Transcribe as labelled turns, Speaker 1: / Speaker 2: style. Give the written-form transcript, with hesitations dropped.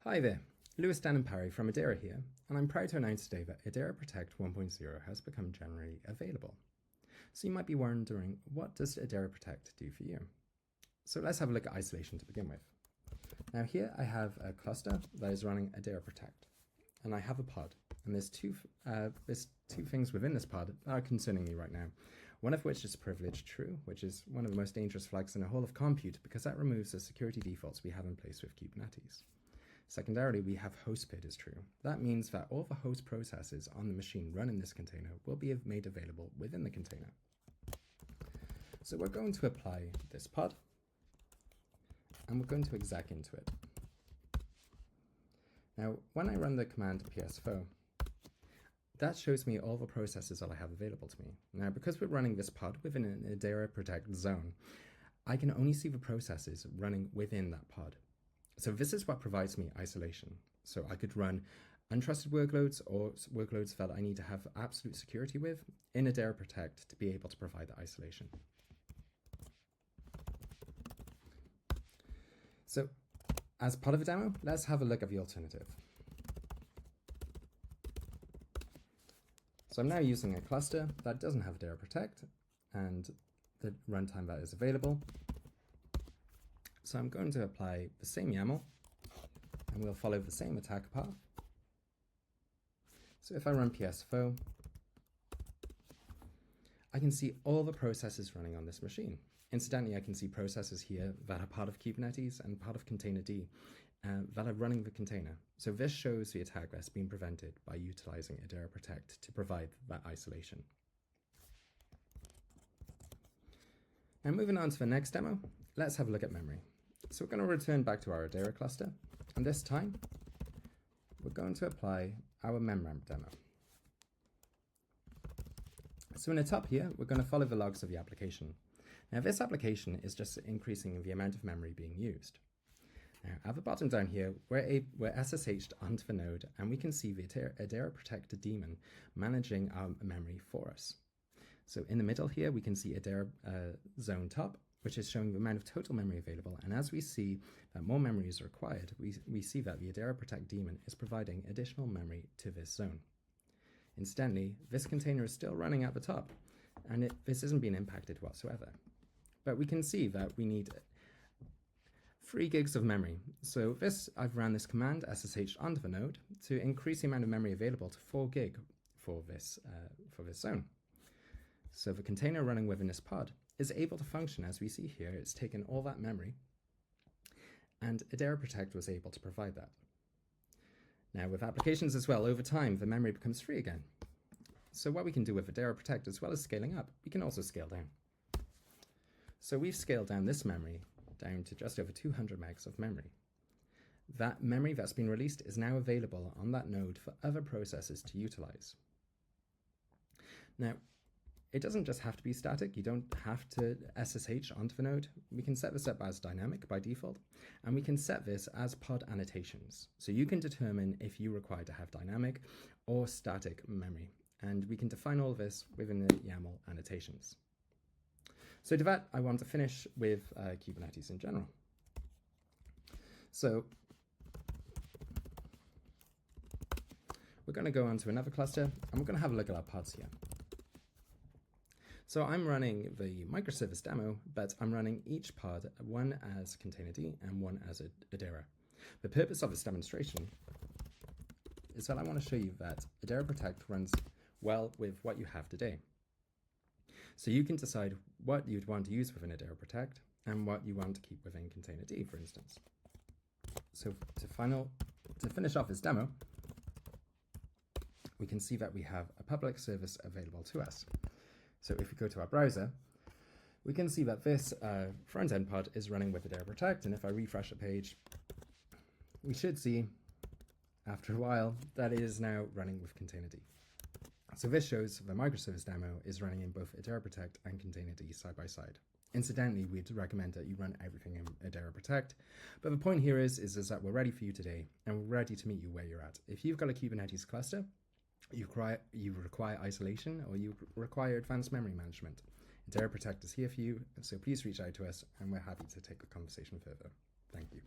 Speaker 1: Hi there, Lewis, Dan and Parry from Edera here, and I'm proud to announce today that Edera Protect 1.0 has become generally available. So you might be wondering, what does Edera Protect do for you? So let's have a look at isolation to begin with. Now here I have a cluster that is running Edera Protect, and I have a pod, and there's two things within this pod that are concerning me right now. One of which is privilege true, which is one of the most dangerous flags in the whole of compute because that removes the security defaults we have in place with Kubernetes. Secondarily, we have host PID is true. That means that all the host processes on the machine running this container will be made available within the container. So we're going to apply this pod, and we're going to exec into it. Now, when I run the command psfo, that shows me all the processes that I have available to me. Now, because we're running this pod within an Edera Protect zone, I can only see the processes running within that pod. So this is what provides me isolation. So I could run untrusted workloads or workloads that I need to have absolute security with in Edera Protect to be able to provide the isolation. So as part of a demo, let's have a look at the alternative. So I'm now using a cluster that doesn't have Edera Protect and the runtime that is available. So I'm going to apply the same YAML, and we'll follow the same attack path. So if I run psfo, I can see all the processes running on this machine. Incidentally, I can see processes here that are part of Kubernetes and part of containerd that are running the container. So this shows the attack that's been prevented by utilizing Edera Protect to provide that isolation. Now moving on to the next demo, let's have a look at memory. So we're going to return back to our Edera cluster, and this time we're going to apply our memramp demo. So in the top here, we're going to follow the logs of the application. Now this application is just increasing the amount of memory being used. Now at the bottom down here, we're SSH'd onto the node, and we can see the Edera Protect daemon managing our memory for us. So in the middle here, we can see Edera zone top, which is showing the amount of total memory available. And as we see that more memory is required, we see that the Edera Protect daemon is providing additional memory to this zone. Incidentally, this container is still running at the top, and this isn't being impacted whatsoever. But we can see that we need 3 gigs of memory. So I've ran this command SSH onto the node to increase the amount of memory available to 4 gig for this zone. So the container running within this pod is able to function as we see here. It's taken all that memory, and Edera Protect was able to provide that. Now with applications as well, over time the memory becomes free again. So what we can do with Edera Protect, as well as scaling up, we can also scale down. So we've scaled down this memory down to just over 200 megs of memory. That memory that's been released is now available on that node for other processes to utilize. Now, it doesn't just have to be static. You don't have to SSH onto the node. We can set this up as dynamic by default, and we can set this as pod annotations. So you can determine if you require to have dynamic or static memory, and we can define all of this within the YAML annotations. So to that, I want to finish with Kubernetes in general. So we're going to go on to another cluster, and we're going to have a look at our pods here. So I'm running the microservice demo, but I'm running each pod, one as containerd and one as Edera. The purpose of this demonstration is that I want to show you that Edera Protect runs well with what you have today. So you can decide what you'd want to use within Edera Protect and what you want to keep within containerd, for instance. So to finish off this demo, we can see that we have a public service available to us. So if we go to our browser, we can see that this front-end pod is running with Edera Protect, and if I refresh the page, we should see, after a while, that it is now running with containerd. So this shows the microservice demo is running in both Edera Protect and containerd side by side. Incidentally, we'd recommend that you run everything in Edera Protect, but the point here is that we're ready for you today, and we're ready to meet you where you're at. If you've got a Kubernetes cluster, you require isolation, or you require advanced memory management, Edera Protect is here for you, so please reach out to us, and we're happy to take the conversation further. Thank you.